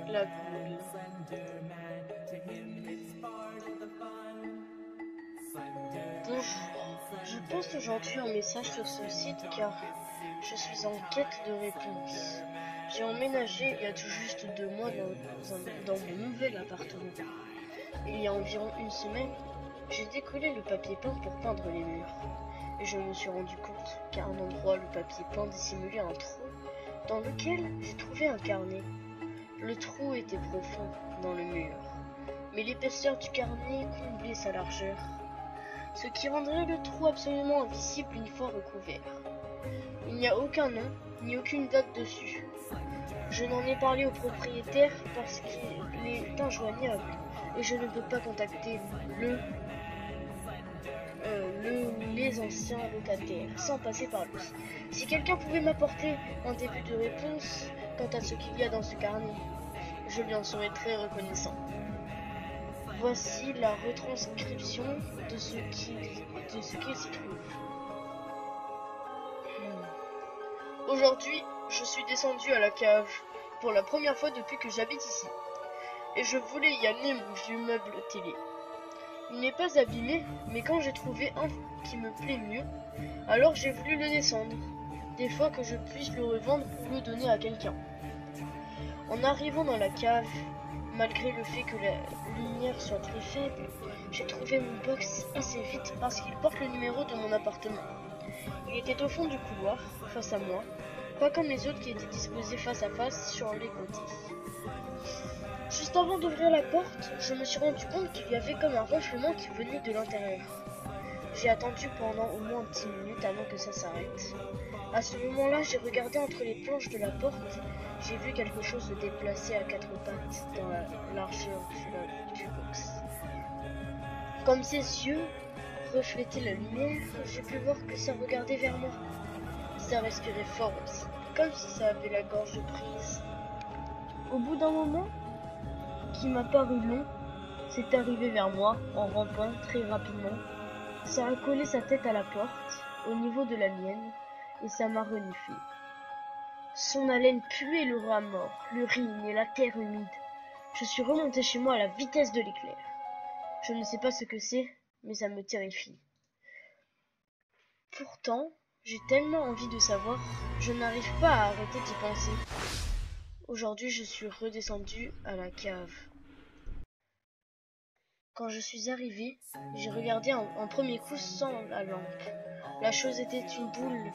La goule. Bonjour, je poste aujourd'hui un message sur ce site car je suis en quête de réponse. J'ai emménagé il y a tout juste 2 mois dans mon nouvel appartement. Il y a environ une semaine, j'ai décollé le papier peint pour peindre les murs. Et je me suis rendu compte qu'à un endroit, le papier peint dissimulait un trou dans lequel j'ai trouvé un carnet. Le trou était profond dans le mur, mais l'épaisseur du carnet comblait sa largeur, ce qui rendrait le trou absolument invisible une fois recouvert. Il n'y a aucun nom, ni aucune date dessus. Je n'en ai parlé au propriétaire parce qu'il est injoignable et je ne peux pas contacter les anciens locataires sans passer par lui. Si quelqu'un pouvait m'apporter un début de réponse quant à ce qu'il y a dans ce carnet, je lui en serais très reconnaissant. Voici la retranscription de ce qu'il s'y trouve. Aujourd'hui, je suis descendu à la cave pour la première fois depuis que j'habite ici, et je voulais y amener mon vieux meuble télé. Il n'est pas abîmé, mais quand j'ai trouvé un qui me plaît mieux, alors j'ai voulu le descendre, des fois que je puisse le revendre ou le donner à quelqu'un. En arrivant dans la cave, malgré le fait que la lumière soit très faible, j'ai trouvé mon box assez vite parce qu'il porte le numéro de mon appartement. Il était au fond du couloir, face à moi, pas comme les autres qui étaient disposés face à face sur les côtés. Juste avant d'ouvrir la porte, je me suis rendu compte qu'il y avait comme un ronflement qui venait de l'intérieur. J'ai attendu pendant au moins 10 minutes avant que ça s'arrête. À ce moment-là, j'ai regardé entre les planches de la porte. J'ai vu quelque chose se déplacer à 4 pattes dans la largeur du box. Comme ses yeux reflétaient la lumière, j'ai pu voir que ça regardait vers moi. Ça respirait fort aussi, comme si ça avait la gorge prise. Au bout d'un moment, qui m'a paru long, c'est arrivé vers moi en rampant très rapidement. Ça a collé sa tête à la porte, au niveau de la mienne, et ça m'a reniflé. Son haleine puait le rat mort, l'urine et la terre humide. Je suis remonté chez moi à la vitesse de l'éclair. Je ne sais pas ce que c'est, mais ça me terrifie. Pourtant, j'ai tellement envie de savoir, je n'arrive pas à arrêter d'y penser. Aujourd'hui, je suis redescendu à la cave. Quand je suis arrivé, j'ai regardé en premier coup sans la lampe. La chose était une boule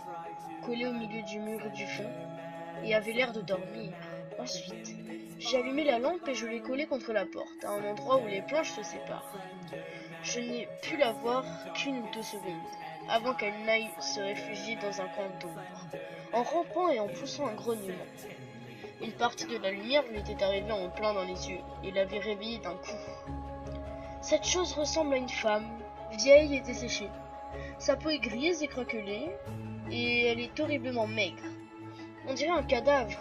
collée au milieu du mur du fond et avait l'air de dormir. Ensuite, j'ai allumé la lampe et je l'ai collée contre la porte, à un endroit où les planches se séparent. Je n'ai pu la voir qu'une ou 2 secondes, avant qu'elle n'aille se réfugier dans un coin d'ombre, en rampant et en poussant un grognement. Une partie de la lumière lui était arrivée en plein dans les yeux et l'avait réveillée d'un coup. Cette chose ressemble à une femme, vieille et desséchée. Sa peau est grise et craquelée, et elle est horriblement maigre. On dirait un cadavre.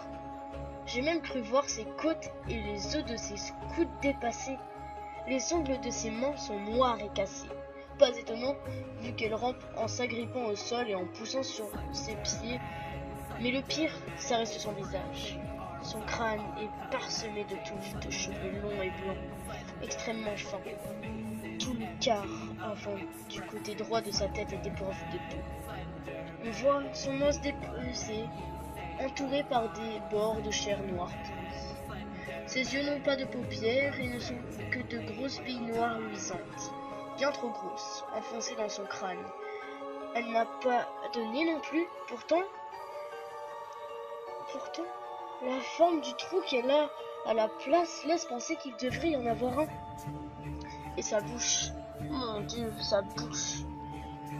J'ai même cru voir ses côtes et les os de ses coudes dépassés. Les ongles de ses mains sont noirs et cassés. Pas étonnant, vu qu'elle rampe en s'agrippant au sol et en poussant sur ses pieds. Mais le pire, ça reste son visage. Son crâne est parsemé de touffes de cheveux longs et blancs, extrêmement fins. Tout le quart avant du côté droit de sa tête est dépourvu de peau. On voit son os dépecé, entouré par des bords de chair noire pourrie. Ses yeux n'ont pas de paupières et ne sont que de grosses billes noires luisantes, bien trop grosses, enfoncées dans son crâne. Elle n'a pas de nez non plus, pourtant, la forme du trou qu'elle a à la place laisse penser qu'il devrait y en avoir un. Et sa bouche, mon Dieu, sa bouche.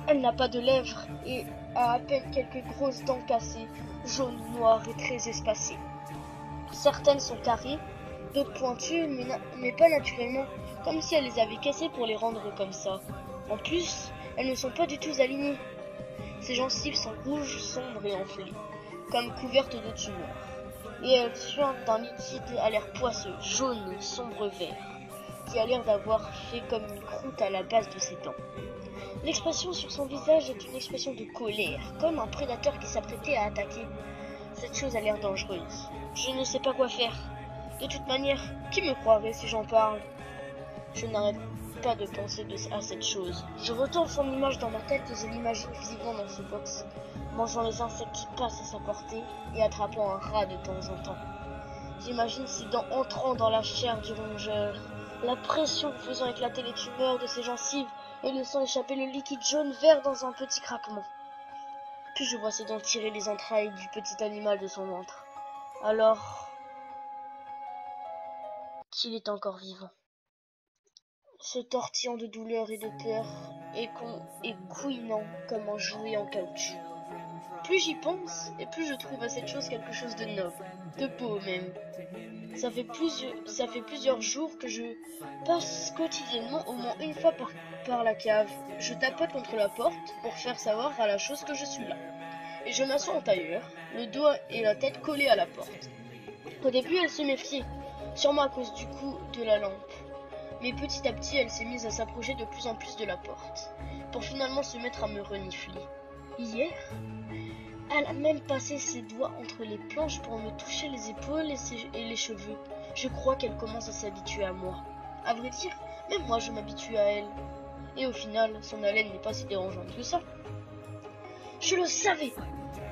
Elle n'a pas de lèvres et a à peine quelques grosses dents cassées, jaunes, noires et très espacées. Certaines sont carrées, d'autres pointues, mais pas naturellement, comme si elle les avait cassées pour les rendre comme ça. En plus, elles ne sont pas du tout alignées. Ses gencives sont rouges, sombres et enflées, comme couvertes de tumeurs. Et elle suinte d'un liquide à l'air poisseux, jaune, sombre vert, qui a l'air d'avoir fait comme une croûte à la base de ses dents. L'expression sur son visage est une expression de colère, comme un prédateur qui s'apprêtait à attaquer. Cette chose a l'air dangereuse. Je ne sais pas quoi faire. De toute manière, qui me croirait si j'en parle? Je n'arrête pas de penser à cette chose. Je retourne son image dans ma tête et je l'imagine vivant dans ce box, mangeant les insectes qui passent à sa portée et attrapant un rat de temps en temps. J'imagine ses dents entrant dans la chair du rongeur, la pression faisant éclater les tumeurs de ses gencives et laissant échapper le liquide jaune-vert dans un petit craquement. Puis je vois ses dents tirer les entrailles du petit animal de son ventre. Alors qu'il est encore vivant, se tortillant de douleur et de peur, et couinant comme un jouet en caoutchouc. Plus j'y pense, et plus je trouve à cette chose quelque chose de noble, de beau même. Ça fait plusieurs jours que je passe quotidiennement au moins une fois par la cave. Je tapote contre la porte pour faire savoir à la chose que je suis là. Et je m'assois en tailleur, le dos et la tête collés à la porte. Au début, elle se méfiait, sûrement à cause du coup de la lampe. Mais petit à petit, elle s'est mise à s'approcher de plus en plus de la porte, pour finalement se mettre à me renifler. Hier, elle a même passé ses doigts entre les planches pour me toucher les épaules et les cheveux. Je crois qu'elle commence à s'habituer à moi. À vrai dire, même moi je m'habitue à elle. Et au final, son haleine n'est pas si dérangeante que ça. Je le savais!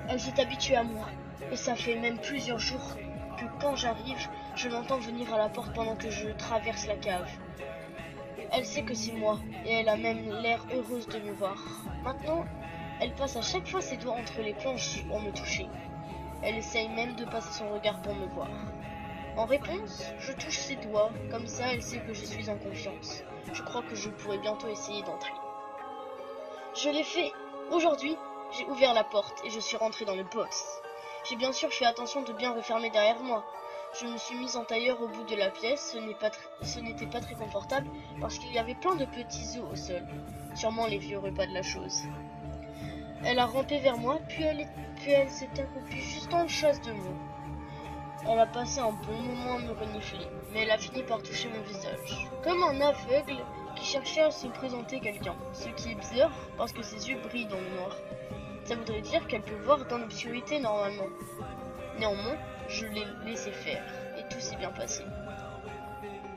Elle s'est habituée à moi. Et ça fait même plusieurs jours que quand j'arrive, je l'entends venir à la porte pendant que je traverse la cave. Elle sait que c'est moi, et elle a même l'air heureuse de me voir. Maintenant, elle passe à chaque fois ses doigts entre les planches pour me toucher. Elle essaye même de passer son regard pour me voir. En réponse, je touche ses doigts, comme ça elle sait que je suis en confiance. Je crois que je pourrai bientôt essayer d'entrer. Je l'ai fait. Aujourd'hui, j'ai ouvert la porte et je suis rentré dans le box. J'ai bien sûr fait attention de bien refermer derrière moi. Je me suis mise en tailleur au bout de la pièce, ce n'était pas très confortable parce qu'il y avait plein de petits os au sol, sûrement les vieux repas de la chose. Elle a rampé vers moi, puis elle s'est accroupie juste en face de moi. Elle a passé un bon moment à me renifler, mais elle a fini par toucher mon visage, comme un aveugle qui cherchait à se présenter quelqu'un, ce qui est bizarre parce que ses yeux brillent dans le noir. Ça voudrait dire qu'elle peut voir dans l'obscurité normalement. Néanmoins, je l'ai laissé faire, et tout s'est bien passé.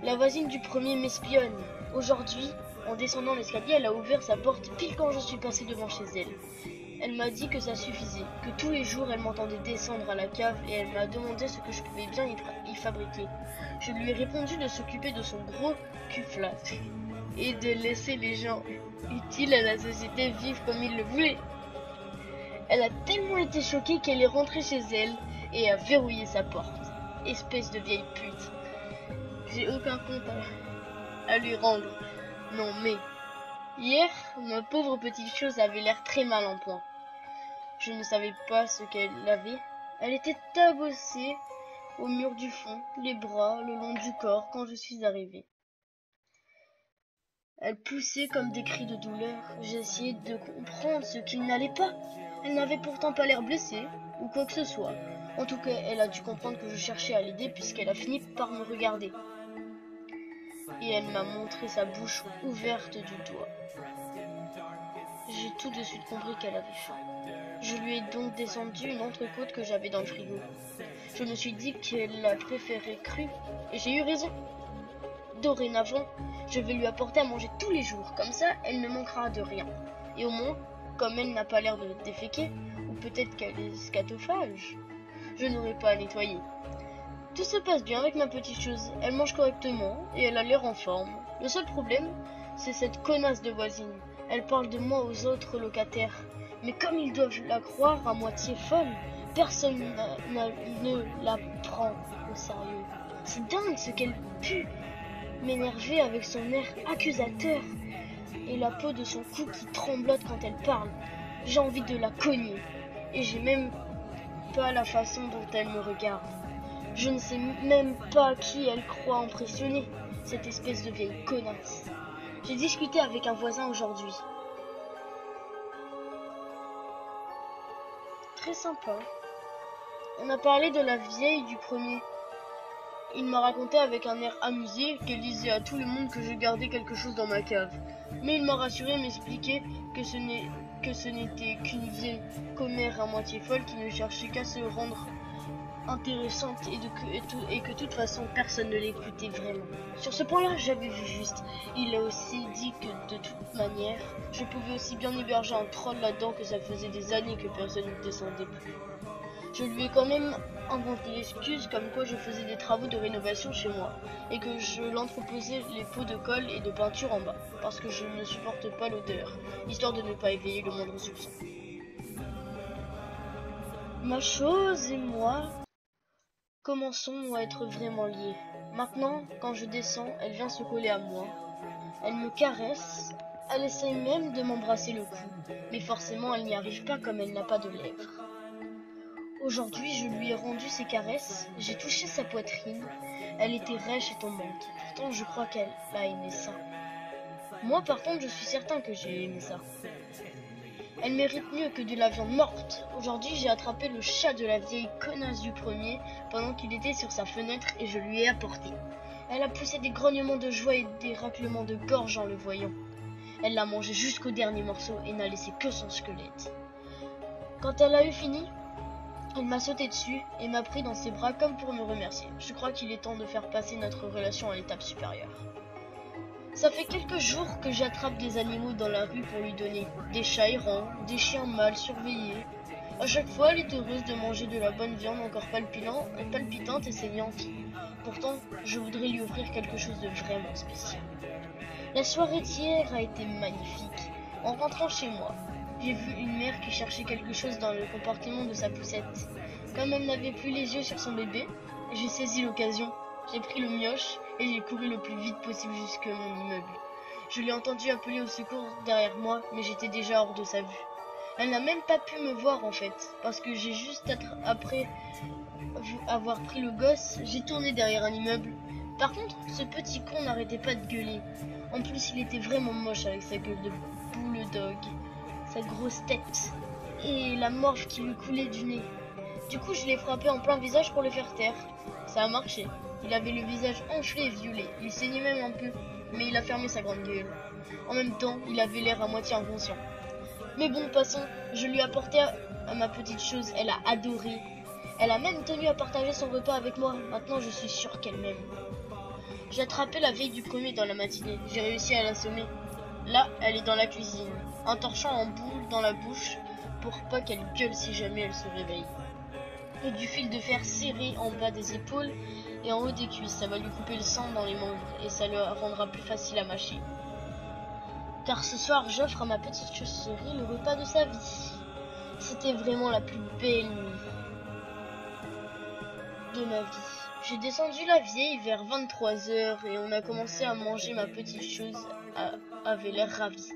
La voisine du premier m'espionne. Aujourd'hui, en descendant l'escalier, elle a ouvert sa porte pile quand je suis passé devant chez elle. Elle m'a dit que ça suffisait, que tous les jours elle m'entendait descendre à la cave et elle m'a demandé ce que je pouvais bien y fabriquer. Je lui ai répondu de s'occuper de son gros cul flat et de laisser les gens utiles à la société vivre comme ils le voulaient. Elle a tellement été choquée qu'elle est rentrée chez elle et a verrouillé sa porte. Espèce de vieille pute. J'ai aucun compte à lui rendre. Non mais... Hier, ma pauvre petite chose avait l'air très mal en point. Je ne savais pas ce qu'elle avait. Elle était tabossée au mur du fond, les bras le long du corps quand je suis arrivée. Elle poussait comme des cris de douleur. J'ai essayé de comprendre ce qui n'allait pas. Elle n'avait pourtant pas l'air blessée, ou quoi que ce soit. En tout cas, elle a dû comprendre que je cherchais à l'aider puisqu'elle a fini par me regarder. Et elle m'a montré sa bouche ouverte du doigt. J'ai tout de suite compris qu'elle avait faim. Je lui ai donc descendu une entrecôte que j'avais dans le frigo. Je me suis dit qu'elle la préférait crue, et j'ai eu raison. Dorénavant, je vais lui apporter à manger tous les jours, comme ça elle ne manquera de rien. Et au moins, comme elle n'a pas l'air de déféquer, ou peut-être qu'elle est scatophage, je n'aurai pas à nettoyer. Tout se passe bien avec ma petite chose, elle mange correctement, et elle a l'air en forme. Le seul problème, c'est cette connasse de voisine. Elle parle de moi aux autres locataires, mais comme ils doivent la croire à moitié folle, personne ne la prend au sérieux. C'est dingue ce qu'elle pue m'énerver avec son air accusateur et la peau de son cou qui tremblote quand elle parle. J'ai envie de la cogner, et j'ai même pas la façon dont elle me regarde. Je ne sais même pas qui elle croit impressionner, cette espèce de vieille connasse. J'ai discuté avec un voisin aujourd'hui. Très sympa. On a parlé de la vieille du premier. Il m'a raconté avec un air amusé qu'elle disait à tout le monde que je gardais quelque chose dans ma cave. Mais il m'a rassuré, m'expliquait que ce n'était qu'une vieille commère à moitié folle qui ne cherchait qu'à se rendre intéressante et que de toute façon personne ne l'écoutait vraiment. Sur ce point-là, j'avais vu juste. Il a aussi dit que de toute manière, je pouvais aussi bien héberger un troll là-dedans, que ça faisait des années que personne ne descendait plus. Je lui ai quand même inventé l'excuse comme quoi je faisais des travaux de rénovation chez moi et que je l'entreposais les pots de colle et de peinture en bas parce que je ne supporte pas l'odeur, histoire de ne pas éveiller le moindre soupçon. Ma chose et moi commençons à être vraiment liés. Maintenant, quand je descends, elle vient se coller à moi. Elle me caresse, elle essaye même de m'embrasser le cou, mais forcément elle n'y arrive pas comme elle n'a pas de lèvres. Aujourd'hui, je lui ai rendu ses caresses, j'ai touché sa poitrine, elle était rêche et tombante, pourtant je crois qu'elle a aimé ça. Moi par contre, je suis certain que j'ai aimé ça. Elle mérite mieux que de la viande morte. Aujourd'hui, j'ai attrapé le chat de la vieille connasse du premier pendant qu'il était sur sa fenêtre et je lui ai apporté. Elle a poussé des grognements de joie et des raclements de gorge en le voyant. Elle l'a mangé jusqu'au dernier morceau et n'a laissé que son squelette. Quand elle a eu fini, elle m'a sauté dessus et m'a pris dans ses bras comme pour me remercier. Je crois qu'il est temps de faire passer notre relation à l'étape supérieure. Ça fait quelques jours que j'attrape des animaux dans la rue pour lui donner. Des chats errants, des chiens mal surveillés. À chaque fois, elle est heureuse de manger de la bonne viande encore palpitante et saignante. Pourtant, je voudrais lui offrir quelque chose de vraiment spécial. La soirée d'hier a été magnifique. En rentrant chez moi, j'ai vu une mère qui cherchait quelque chose dans le compartiment de sa poussette. Comme elle n'avait plus les yeux sur son bébé, j'ai saisi l'occasion. J'ai pris le mioche et j'ai couru le plus vite possible jusque mon immeuble. Je l'ai entendu appeler au secours derrière moi, mais j'étais déjà hors de sa vue. Elle n'a même pas pu me voir en fait, parce que j'ai juste après avoir pris le gosse, j'ai tourné derrière un immeuble. Par contre, ce petit con n'arrêtait pas de gueuler. En plus, il était vraiment moche avec sa gueule de bulldog, sa grosse tête et la morve qui lui coulait du nez. Du coup, je l'ai frappé en plein visage pour le faire taire. Ça a marché. Il avait le visage enflé et violet. Il saignait même un peu, mais il a fermé sa grande gueule. En même temps, il avait l'air à moitié inconscient. Mais bon, passons. Je lui ai apporté à ma petite chose. Elle a adoré. Elle a même tenu à partager son repas avec moi. Maintenant, je suis sûre qu'elle m'aime. J'ai attrapé la vieille du premier dans la matinée. J'ai réussi à l'assommer. Là, elle est dans la cuisine, un torchon en boule dans la bouche pour pas qu'elle gueule si jamais elle se réveille. Et du fil de fer serré en bas des épaules et en haut des cuisses, ça va lui couper le sang dans les membres et ça le rendra plus facile à mâcher. Car ce soir, j'offre à ma petite chauve-souris le repas de sa vie. C'était vraiment la plus belle nuit de ma vie. J'ai descendu la vieille vers 23h et on a commencé à manger. Ma petite chose avait l'air ravie.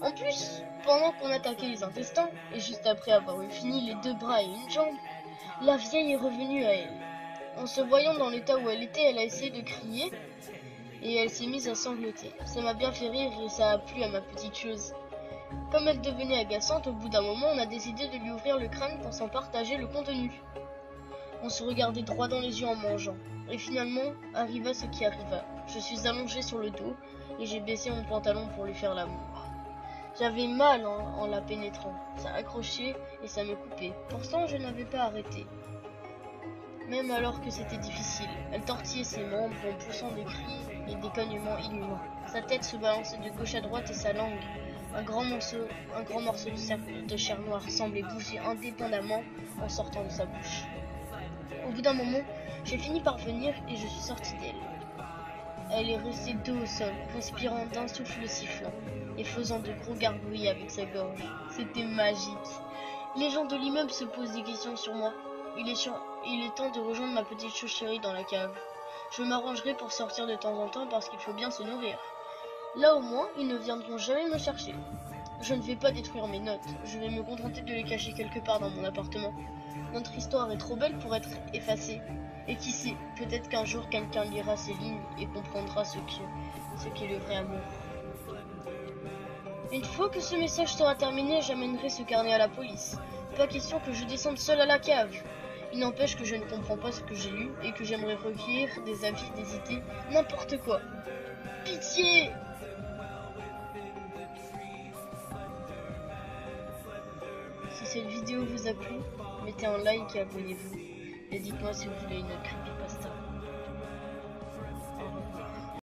En plus, pendant qu'on attaquait les intestins, et juste après avoir eu fini les 2 bras et une jambe, la vieille est revenue à elle. En se voyant dans l'état où elle était, elle a essayé de crier et elle s'est mise à sangloter. Ça m'a bien fait rire et ça a plu à ma petite chose. Comme elle devenait agaçante, au bout d'un moment, on a décidé de lui ouvrir le crâne pour s'en partager le contenu. On se regardait droit dans les yeux en mangeant. Et finalement, arriva ce qui arriva. Je suis allongée sur le dos et j'ai baissé mon pantalon pour lui faire l'amour. J'avais mal en la pénétrant. Ça accrochait et ça me coupait. Pourtant, je n'avais pas arrêté. Même alors que c'était difficile. Elle tortillait ses membres en poussant des cris et des cognements inhumains. Sa tête se balançait de gauche à droite et sa langue, un grand morceau de chair noire, semblait bouger indépendamment en sortant de sa bouche. Au bout d'un moment, j'ai fini par venir et je suis sortie d'elle. Elle est restée dos au sol, respirant d'un souffle sifflant et faisant de gros gargouilles avec sa gorge. C'était magique. Les gens de l'immeuble se posent des questions sur moi. Il est temps de rejoindre ma petite chauve-souris dans la cave. Je m'arrangerai pour sortir de temps en temps parce qu'il faut bien se nourrir. Là au moins, ils ne viendront jamais me chercher. Je ne vais pas détruire mes notes, je vais me contenter de les cacher quelque part dans mon appartement. Notre histoire est trop belle pour être effacée. Et qui sait, peut-être qu'un jour quelqu'un lira ces lignes et comprendra ce qu'est le vrai amour. Une fois que ce message sera terminé, j'amènerai ce carnet à la police. Pas question que je descende seule à la cave. Il n'empêche que je ne comprends pas ce que j'ai lu et que j'aimerais recueillir des avis, des idées, n'importe quoi. Pitié! Si cette vidéo vous a plu, mettez un like et abonnez-vous. Et dites-moi si vous voulez une creepypasta.